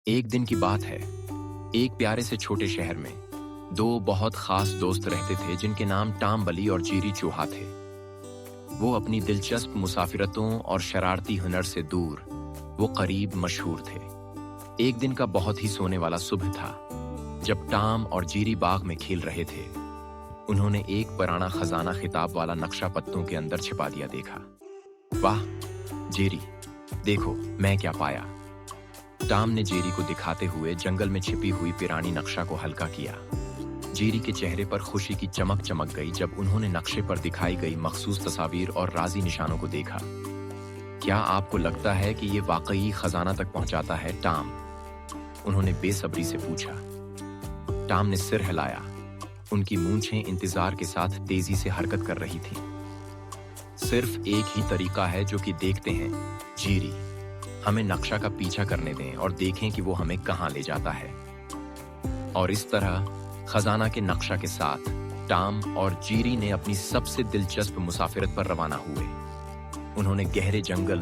एक दिन की बात है। एक प्यारे से छोटे शहर में दो बहुत खास दोस्त रहते थे जिनके नाम टॉम बली और जेरी चूहा थे। वो अपनी दिलचस्प मुसाफिरतों और शरारती हुनर से दूर वो करीब मशहूर थे। एक दिन का बहुत ही सोने वाला सुबह था जब टॉम और जेरी बाग में खेल रहे थे। उन्होंने एक पुराना खजाना खिताब वाला नक्शा पत्तों के अंदर छिपा दिया देखा। वाह जेरी, देखो मैं क्या पाया। टॉम ने जेरी को दिखाते हुए जंगल में छिपी हुई पुरानी नक्शा को हल्का किया। जेरी के चेहरे पर खुशी की चमक चमक गई जब उन्होंने नक्शे पर दिखाई गई मखसूस तस्वीर और राजी निशानों को देखा। क्या आपको लगता है कि ये वाकई खजाना तक पहुंचाता है टॉम? उन्होंने बेसब्री से पूछा। टॉम ने सिर हिलाया। उनकी मूंछें इंतजार के साथ तेजी से हरकत कर रही थीं। सिर्फ एक ही तरीका है जो कि देखते हैं जेरी, हमें नक्शा का पीछा करने दें और देखें कि वो हमें कहां ले जाता है। और इस तरह खजाना के नक्शा के साथ टॉम और जेरी ने अपनी सबसे दिलचस्प मुसाफिरत पर रवाना हुए। उन्होंने गहरे जंगल,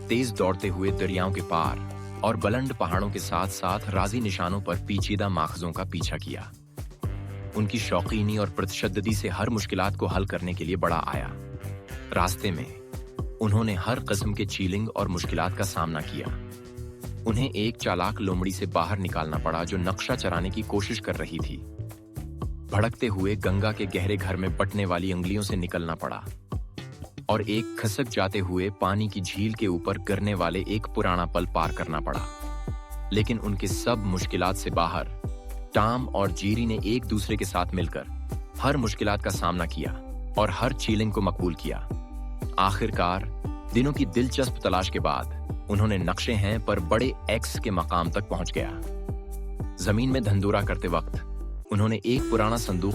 तेज दौड़ते हुए दरियाओं के पार और बुलंद पहाड़ों के साथ साथ राजी निशानों पर पेचीदा माखजों का पीछा किया। उनकी शौकीनी और प्रतिशद्दती से हर मुश्किलात को हल करने के लिए बड़ा आया। रास्ते में उन्होंने हर किस्म के चीलिंग और मुश्किलात का सामना किया। उन्हें एक चालाक लोमड़ी से बाहर निकालना पड़ा जो नक्शा चराने की कोशिश कर रही थी। भड़कते हुए गंगा के गहरे घर में बटने वाली उंगलियों से निकलना पड़ा और एक खसक जाते हुए पानी की झील के ऊपर गिरने वाले एक पुराना पल पार करना पड़ा। लेकिन उनके सब मुश्किलात से बाहर टॉम और जेरी ने एक दूसरे के साथ मिलकर हर मुश्किलात का सामना किया और हर चीलिंग को मकबूल किया। आखिरकार दिनों की दिलचस्प तलाश के बाद उन्होंने नक्शे हैं पर बड़े एक्स के मकाम तक पहुंच गया। जमीन में धंधुरा करते वक्त उन्होंने एक पुराना संदूक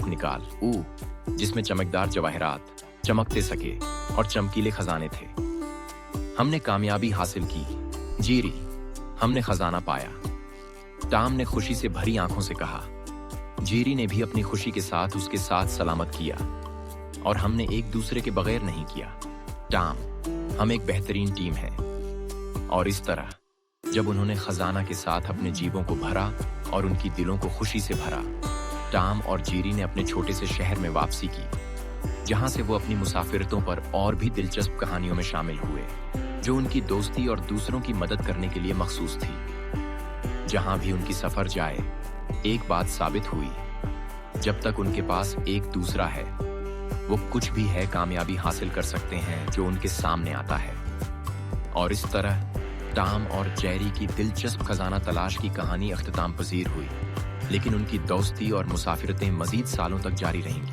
जिसमें चमकदार जवाहरात, चमकते सके और चमकीले खजाने थे। हमने कामयाबी हासिल की जेरी, हमने खजाना पाया, टॉम ने खुशी से भरी आंखों से कहा। जेरी ने भी अपनी खुशी के साथ उसके साथ सलामत किया। और हमने एक दूसरे के बगैर नहीं किया टॉम, हम एक बेहतरीन टीम है। और इस तरह जब उन्होंने खजाना के साथ अपने जीवों को भरा और उनकी दिलों को खुशी से भरा, टॉम और जेरी ने अपने छोटे से शहर में वापसी की, जहां से वो अपनी मुसाफिरतों पर और भी दिलचस्प कहानियों में शामिल हुए जो उनकी दोस्ती और दूसरों की मदद करने के लिए मखसूस थी। जहां भी उनकी सफर जाए, एक बात साबित हुई, जब तक उनके पास एक दूसरा है, वो कुछ भी है कामयाबी हासिल कर सकते हैं जो उनके सामने आता है। और इस तरह टॉम और जेरी की दिलचस्प खजाना तलाश की कहानी अख्तिताम पजीर हुई, लेकिन उनकी दोस्ती और मुसाफिरतें मजीद सालों तक जारी रहेंगी।